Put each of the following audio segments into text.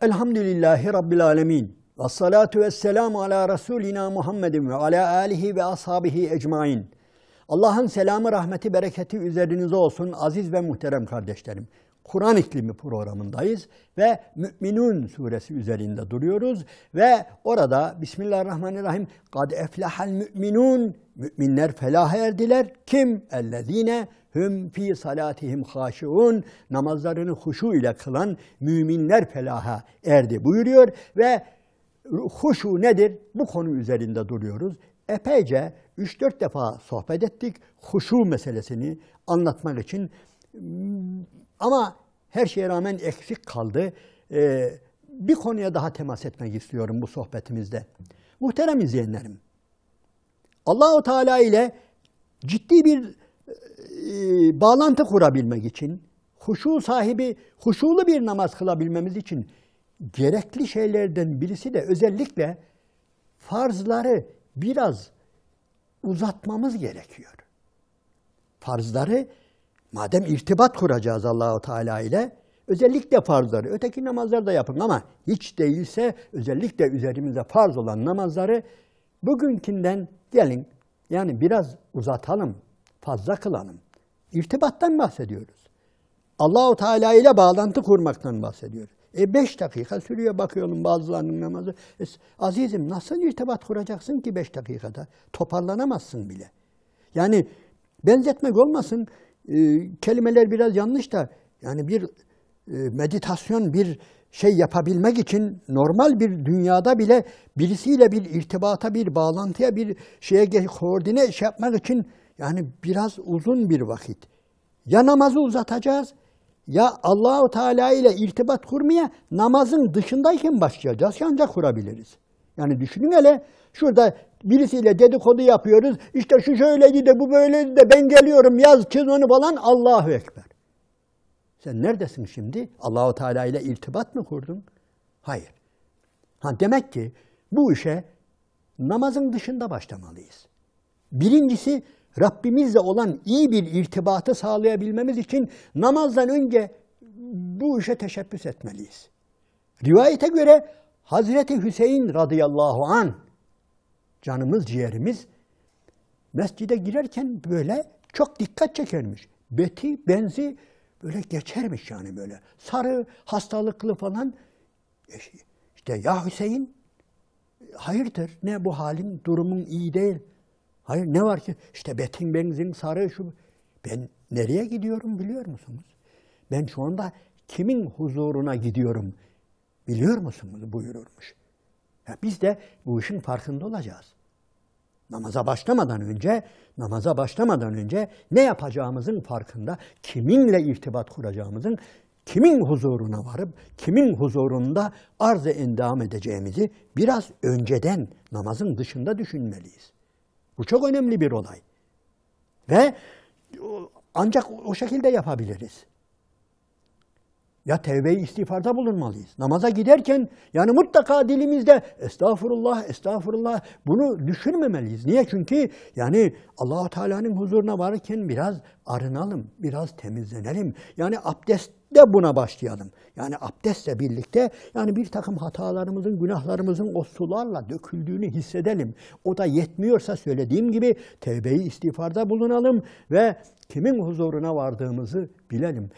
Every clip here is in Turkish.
Elhamdülillahi Rabbil alemin. Ve salatu ve selamu ala Resulina Muhammedin ve ala alihi ve ashabihi ecmain. Allah'ın selamı, rahmeti, bereketi üzerinize olsun aziz ve muhterem kardeşlerim. Kur'an İklimi programındayız ve Mü'minun suresi üzerinde duruyoruz. Ve orada Bismillahirrahmanirrahim. Kad eflahal mü'minun. Mü'minler felaha erdiler. Kim? Ellezine hum fi salatihim haşiun. Namazlarını huşu ile kılan müminler felaha erdi buyuruyor. Ve huşu nedir? Bu konu üzerinde duruyoruz. Epeyce 3-4 defa sohbet ettik huşu meselesini anlatmak için. Ama her şeye rağmen eksik kaldı. Bir konuya daha temas etmek istiyorum bu sohbetimizde. Muhterem izleyenlerim, Allah-u Teala ile ciddi bir bağlantı kurabilmek için, huşu sahibi, huşulu bir namaz kılabilmemiz için gerekli şeylerden birisi de özellikle farzları biraz uzatmamız gerekiyor. Farzları, madem irtibat kuracağız Allah-u Teala ile, özellikle farzları, öteki namazları da yapın ama hiç değilse özellikle üzerimize farz olan namazları bugünkünden gelin, yani biraz uzatalım, fazla kılalım. İrtibattan bahsediyoruz. Allah-u Teala ile bağlantı kurmaktan bahsediyoruz. 5 dakika sürüyor bakıyorum bazılarının namazı. Azizim nasıl irtibat kuracaksın ki 5 dakikada? Toparlanamazsın bile. Yani benzetmek olmasın, kelimeler biraz yanlış da yani bir meditasyon, bir şey yapabilmek için normal bir dünyada bile birisiyle bir irtibata, bir bağlantıya, bir şeye koordine şey yapmak için yani biraz uzun bir vakit. Ya namazı uzatacağız ya Allah-u Teala ile irtibat kurmaya namazın dışındayken başlayacağız. Ancak kurabiliriz. Yani düşünün hele şurada birisiyle dedikodu yapıyoruz. İşte şu şöyleydi de bu böyleydi de ben geliyorum yaz çiz onu falan. Allahu Ekber. Sen neredesin şimdi? Allah-u Teala ile irtibat mı kurdun? Hayır. Demek ki bu işe namazın dışında başlamalıyız. Birincisi Rabbimizle olan iyi bir irtibatı sağlayabilmemiz için namazdan önce bu işe teşebbüs etmeliyiz. Rivayete göre Hazreti Hüseyin radıyallahu anh, canımız ciğerimiz, mescide girerken böyle çok dikkat çekermiş. Beti, benzi böyle geçermiş yani böyle. Sarı, hastalıklı falan. İşte ya Hüseyin, hayırdır ne bu halin, durumun iyi değil. Hayır ne var ki? İşte betin, benzin, sarı şu. Ben nereye gidiyorum biliyor musunuz? Ben şu anda kimin huzuruna gidiyorum biliyor musunuz buyururmuş. Ya biz de bu işin farkında olacağız. Namaza başlamadan önce ne yapacağımızın farkında, kiminle irtibat kuracağımızın, kimin huzuruna varıp, kimin huzurunda arz-ı endam edeceğimizi biraz önceden namazın dışında düşünmeliyiz. Bu çok önemli bir olay. Ve ancak o şekilde yapabiliriz. Ya tevbe-i istiğfarda bulunmalıyız. Namaza giderken yani mutlaka dilimizde estağfurullah, estağfurullah bunu düşürmemeliyiz. Niye? Çünkü yani Allah-u Teala'nın huzuruna varırken biraz arınalım, biraz temizlenelim. Yani abdestle buna başlayalım. Yani abdestle birlikte yani bir takım hatalarımızın, günahlarımızın o sularla döküldüğünü hissedelim. O da yetmiyorsa söylediğim gibi tevbe-i istiğfarda bulunalım ve kimin huzuruna vardığımızı bilelim.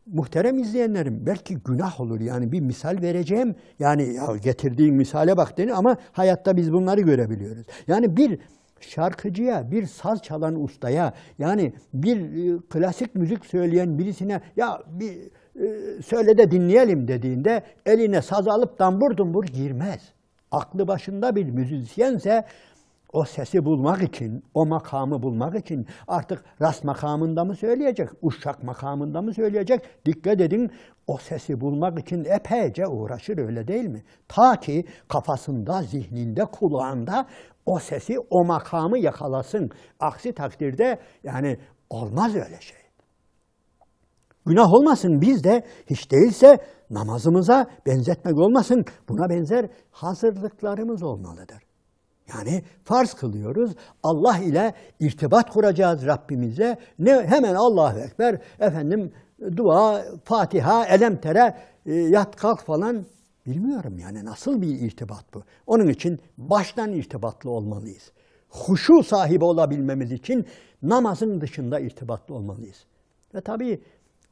Muhterem izleyenlerim, belki günah olur yani bir misal vereceğim. Yani ya getirdiğin misale bak dedi ama hayatta biz bunları görebiliyoruz. Yani bir şarkıcıya, bir saz çalan ustaya, yani bir klasik müzik söyleyen birisine ya bir söyle de dinleyelim dediğinde eline saz alıp dambur dumbur girmez. Aklı başında bir müzisyense o sesi bulmak için, o makamı bulmak için artık rast makamında mı söyleyecek, uşak makamında mı söyleyecek? Dikkat edin, o sesi bulmak için epeyce uğraşır öyle değil mi? Ta ki kafasında, zihninde, kulağında o sesi, o makamı yakalasın. Aksi takdirde yani olmaz öyle şey. Günah olmasın, biz de hiç değilse namazımıza benzetmek olmasın, buna benzer hazırlıklarımız olmalıdır. Yani farz kılıyoruz. Allah ile irtibat kuracağız Rabbimizle. Hemen Allahu Ekber, efendim dua, Fatiha, Elemtere, yat kalk falan Bilmiyorum yani nasıl bir irtibat bu. Onun için baştan irtibatlı olmalıyız. Huşu sahibi olabilmemiz için namazın dışında irtibatlı olmalıyız. Ve tabii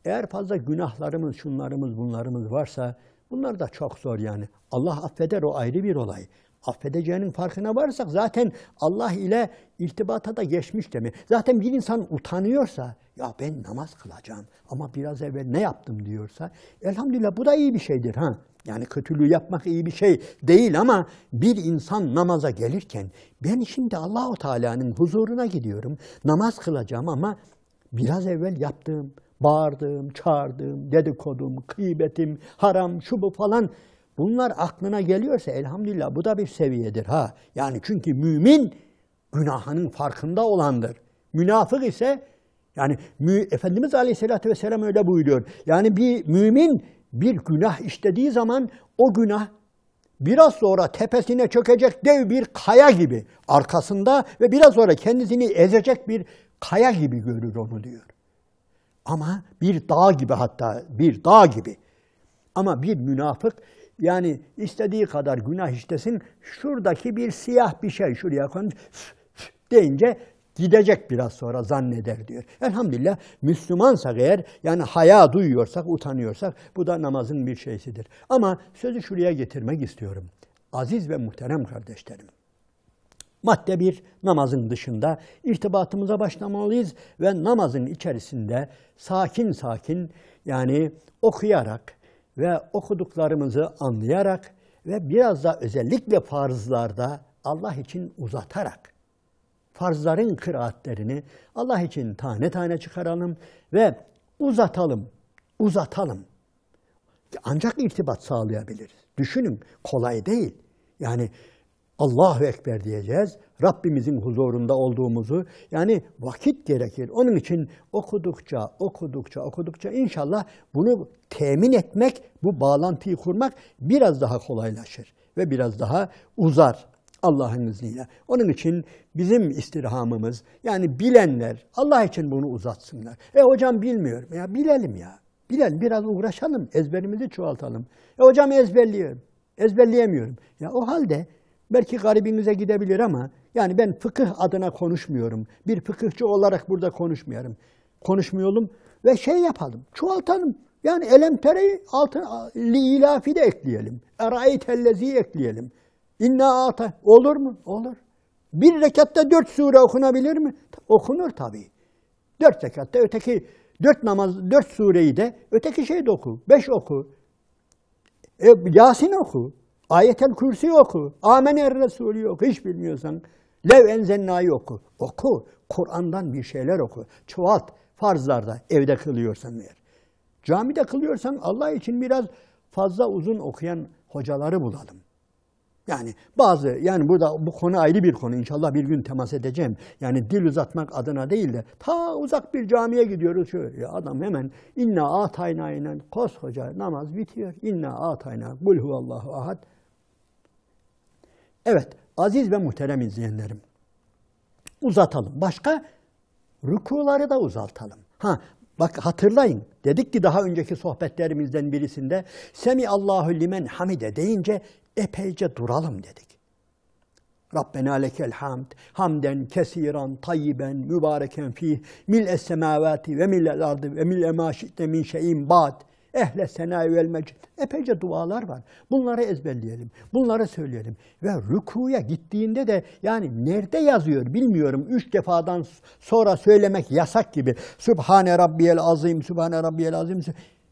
eğer fazla günahlarımız, şunlarımız, bunlarımız varsa bunlar da çok zor yani. Allah affeder, o ayrı bir olay. Affedeceğinin farkına varsak zaten Allah ile irtibata da geçmiş demek. Zaten bir insan utanıyorsa, ya ben namaz kılacağım ama biraz evvel ne yaptım diyorsa, elhamdülillah bu da iyi bir şeydir. Ha? Yani kötülüğü yapmak iyi bir şey değil ama bir insan namaza gelirken, ben şimdi Allah-u Teala'nın huzuruna gidiyorum, namaz kılacağım ama biraz evvel yaptığım, bağırdığım, çağırdığım, dedikodum, gıybetim, haram, şu bu falan, bunlar aklına geliyorsa elhamdülillah bu da bir seviyedir. Ha. Yani çünkü mümin günahının farkında olandır. Münafık ise yani Efendimiz Aleyhisselatü Vesselam öyle buyuruyor. Yani bir mümin bir günah işlediği zaman o günah biraz sonra tepesine çökecek dev bir kaya gibi arkasında ve biraz sonra kendisini ezecek bir kaya gibi görür onu diyor. Ama bir dağ gibi, hatta bir dağ gibi. Ama bir münafık yani istediği kadar günah işlesin, şuradaki bir siyah bir şey şuraya koymuş deyince gidecek biraz sonra zanneder diyor. Elhamdülillah Müslümansak eğer, yani haya duyuyorsak, utanıyorsak bu da namazın bir şeysidir. Ama sözü şuraya getirmek istiyorum. Aziz ve muhterem kardeşlerim. Madde 1, namazın dışında irtibatımıza başlamalıyız ve namazın içerisinde sakin sakin yani okuyarak ve okuduklarımızı anlayarak ve biraz da özellikle farzlarda Allah için uzatarak farzların kıraatlerini Allah için tane tane çıkaralım ve uzatalım. Ancak irtibat sağlayabiliriz. Düşünün, kolay değil. Yani Allahu Ekber diyeceğiz. Rabbimizin huzurunda olduğumuzu, yani vakit gerekir. Onun için okudukça inşallah bunu temin etmek, bu bağlantıyı kurmak biraz daha kolaylaşır ve biraz daha uzar Allah'ın izniyle. Onun için bizim istirhamımız, yani bilenler Allah için bunu uzatsınlar. Hocam bilmiyorum. Ya bilelim ya. Bilelim, biraz uğraşalım, ezberimizi çoğaltalım. Hocam ezberleyemiyorum. Ya o halde belki garibinize gidebilir ama yani ben fıkıh adına konuşmuyorum. Bir fıkıhçı olarak burada konuşmuyorum ve şey yapalım, çoğaltalım. Yani elemtereyi liilafi de ekleyelim. Eraeytellezi ekleyelim. İnna ata. Olur mu? Olur. Bir rekatta 4 sure okunabilir mi? Okunur tabii. 4 rekatta öteki 4 sureyi de öteki şeyi de oku. 5 oku. Yasin oku. Ayetel Kürsi oku. Amener Resulü oku. Hiç bilmiyorsan Lev Enzennâ'yı oku. Oku. Kur'an'dan bir şeyler oku. Çoğalt. Farzlarda evde kılıyorsan eğer. Camide kılıyorsan Allah için biraz fazla uzun okuyan hocaları bulalım. Yani burada bu konu ayrı bir konu. İnşallah bir gün temas edeceğim. Yani dil uzatmak adına değil de ta uzak bir camiye gidiyoruz şöyle. Ya adam hemen inna atayna ile koskoca namaz bitiyor. İnna atayna kul huvallahu ahad. Evet, aziz ve muhterem izleyenlerim. Uzatalım. Başka rükuları da uzaltalım. Bak hatırlayın. Dedik ki daha önceki sohbetlerimizden birisinde Semiallahu limen hamide deyince epeyce duralım dedik. Rabbena lekel hamd, hamden kesiran, tayyiben, mübareken fih, mil'es semavati ve mil'el ardı ve mil'e ma şi'te min şeyin ba'd, ehle senâi vel mecid. Epeyce dualar var. Bunları ezberleyelim, bunları söyleyelim. Ve rükuya gittiğinde de yani nerede yazıyor bilmiyorum. 3 defadan sonra söylemek yasak gibi. Sübhane Rabbiyel Azim, Sübhane Rabbiyel Azim.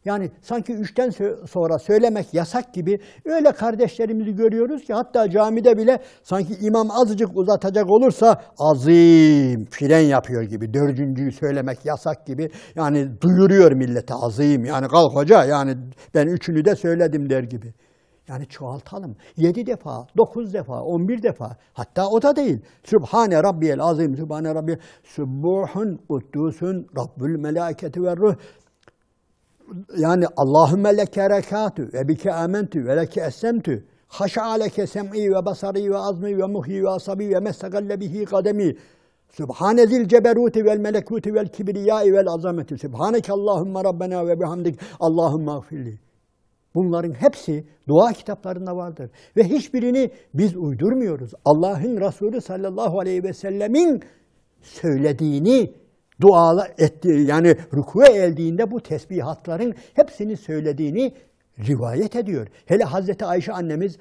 Yani sanki 3'ten sonra söylemek yasak gibi öyle kardeşlerimizi görüyoruz ki hatta camide bile sanki imam azıcık uzatacak olursa azim fren yapıyor gibi. 4.'yü söylemek yasak gibi. Yani duyuruyor millete azim. Yani kalk hoca yani ben 3'ünü de söyledim der gibi. Yani çoğaltalım. 7 defa, 9 defa, 11 defa. Hatta o da değil. Sübhane Rabbiyel Azim, Sübhane Rabbiyel. Sübbuhun, Kuddusun, Rabbül Melâketi ve Ruh. Yani Allahümme leke rekâtü ve bike âmentü ve leke essemtü. Haşa leke sem'i ve basari ve azmi ve muhyi ve asabi ve mestagalle bihi kademi. Sübhane zil ceberuti vel melekuti vel kibriyai vel azameti. Sübhaneke Allahümme Rabbena ve bihamdik. Allahümme gfirli. Bunların hepsi dua kitaplarında vardır. Ve hiçbirini biz uydurmuyoruz. Allah'ın Resulü sallallahu aleyhi ve sellemin söylediğini dua ettiği, yani rükûa eldiğinde bu tesbihatların hepsini söylediğini rivayet ediyor. Hele Hazreti Ayşe annemiz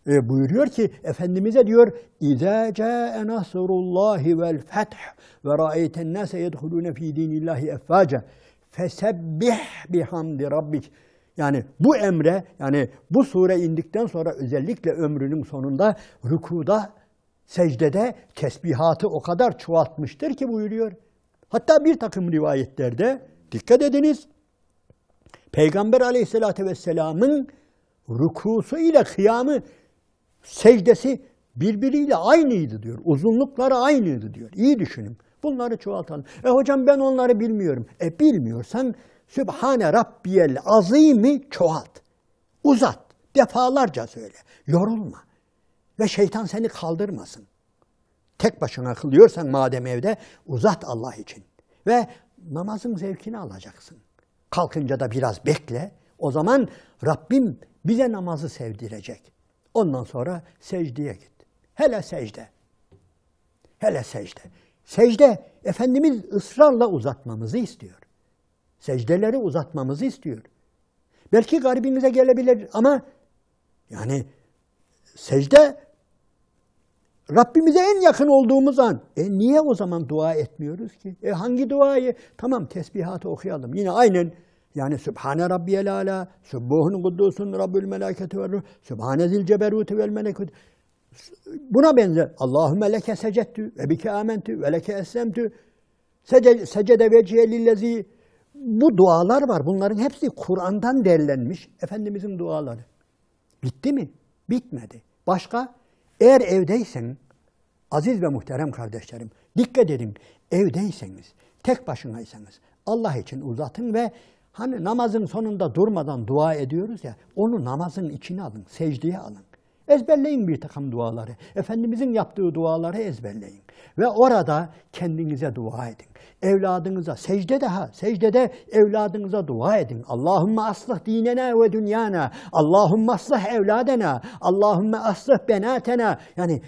buyuruyor ki Efendimiz'e diyor İzâ câe nasrullâhi vel feth ve râeyten nâse yedhulûne fî dînillâhi effâce fesebbih bihamdi rabbik. Yani bu emre, yani bu sure indikten sonra özellikle ömrünün sonunda rükuda, secdede tesbihatı o kadar çoğaltmıştır ki buyuruyor. Hatta bir takım rivayetlerde dikkat ediniz. Peygamber Aleyhisselatü Vesselam'ın rükusu ile kıyamı, secdesi birbiriyle aynıydı diyor. Uzunlukları aynıydı diyor. İyi düşünün. Bunları çoğaltalım. Hocam ben onları bilmiyorum. Bilmiyorsan Sübhane Rabbiyel Azim'i çoğalt. Uzat. Defalarca söyle. Yorulma. Ve şeytan seni kaldırmasın. Tek başına kılıyorsan madem evde uzat Allah için. Ve namazın zevkini alacaksın. Kalkınca da biraz bekle. O zaman Rabbim bize namazı sevdirecek. Ondan sonra secdeye git. Hele secde. Hele secde. Secde, Efendimiz ısrarla uzatmamızı istiyor. Secdeleri uzatmamızı istiyor. Belki garibinize gelebilir ama yani secde Rabbimize en yakın olduğumuz an. Niye o zaman dua etmiyoruz ki? Hangi duayı? Tamam tesbihatı okuyalım. Yine aynen yani Sübhane Rabbiyel Ala, Sübbuhun Kuddusun Rabbül Meleketi ve Ruh, Sübhane Zil Ceberuti vel Melekut. Buna benzer. Allahümme leke secettü ve bike amentü ve leke eslemtü. Secede vecihe lillezi. Bu dualar var. Bunların hepsi Kur'an'dan derlenmiş. Efendimizin duaları. Bitti mi? Bitmedi. Başka? Eğer evdeysen, aziz ve muhterem kardeşlerim, dikkat edin. Evdeyseniz, tek başınaysanız Allah için uzatın ve hani namazın sonunda durmadan dua ediyoruz ya, onu namazın içine alın, secdeye alın. Ezberleyin bir takım duaları. Efendimizin yaptığı duaları ezberleyin. Ve orada kendinize dua edin. Evladınıza, secdede evladınıza dua edin. Allahümme aslih dinena ve dünyana. Allahümme aslih evladena. Allahümme aslih benatena. Yani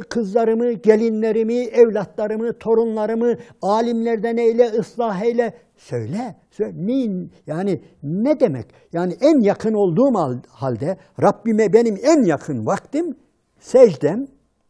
kızlarımı, gelinlerimi, evlatlarımı, torunlarımı alimlerden eyle, ıslah eyle. Söyle. Yani ne demek? Yani en yakın olduğum halde Rabbime benim en yakın vaktim secdem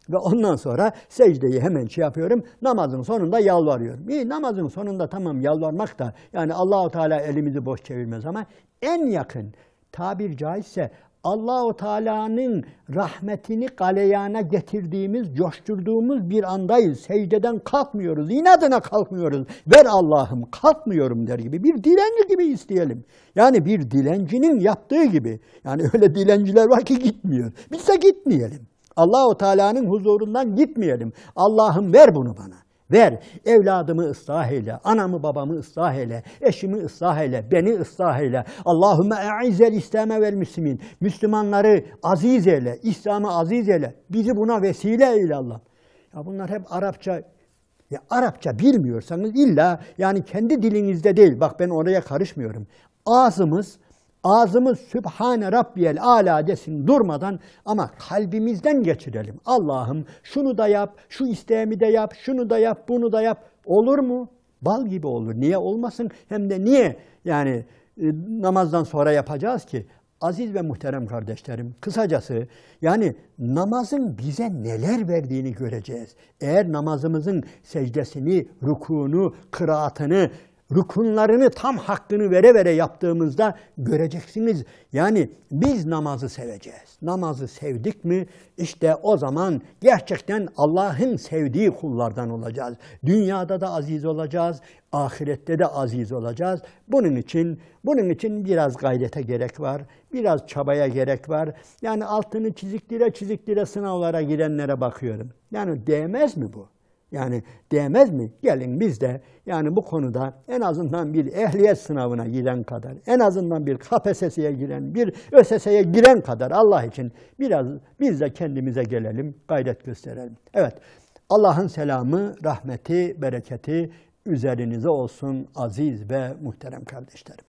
ve ondan sonra secdeyi hemen yapıyorum. Namazın sonunda yalvarıyorum. Namazın sonunda tamam yalvarmak da yani Allahu Teala elimizi boş çevirmez ama en yakın tabir caizse Allahu Teala'nın rahmetini galeyana getirdiğimiz, coşturduğumuz bir andayız. Secdeden kalkmıyoruz, inadına kalkmıyoruz. Ver Allah'ım, kalkmıyorum der gibi. Bir dilenci gibi isteyelim. Yani bir dilencinin yaptığı gibi. Yani öyle dilenciler var ki gitmiyor. Biz de gitmeyelim. Allahu Teala'nın huzurundan gitmeyelim. Allah'ım ver bunu bana. Ver. Evladımı ıslah eyle, anamı babamı ıslah eyle, eşimi ıslah eyle, beni ıslah eyle. Allahümme e'izzel İslam'e vel müslimin. Müslümanları aziz eyle, İslam'ı aziz eyle. Bizi buna vesile eyle Allah. Ya bunlar hep Arapça. Ya Arapça bilmiyorsanız illa yani kendi dilinizde değil. Bak ben oraya karışmıyorum. Ağzımız Sübhane Rabbiyel Ala desin durmadan ama kalbimizden geçirelim. Allah'ım şunu da yap, şu isteğimi de yap, şunu da yap, bunu da yap. Olur mu? Bal gibi olur. Niye olmasın? Hem de niye yani namazdan sonra yapacağız ki? Aziz ve muhterem kardeşlerim, kısacası yani namazın bize neler verdiğini göreceğiz. Eğer namazımızın secdesini, rükûnu, kıraatını, rükunlarını tam hakkını vere vere yaptığımızda göreceksiniz. Yani biz namazı seveceğiz. Namazı sevdik mi işte o zaman gerçekten Allah'ın sevdiği kullardan olacağız. Dünyada da aziz olacağız, ahirette de aziz olacağız. Bunun için biraz gayrete gerek var, biraz çabaya gerek var. Yani altını çiziklere sınavlara girenlere bakıyorum. Yani değmez mi bu? Yani değmez mi? Gelin biz de yani bu konuda en azından bir ehliyet sınavına giren kadar, en azından bir KPSS'ye giren, bir ÖSS'ye giren kadar Allah için biraz biz de kendimize gelelim, gayret gösterelim. Evet, Allah'ın selamı, rahmeti, bereketi üzerinize olsun aziz ve muhterem kardeşlerim.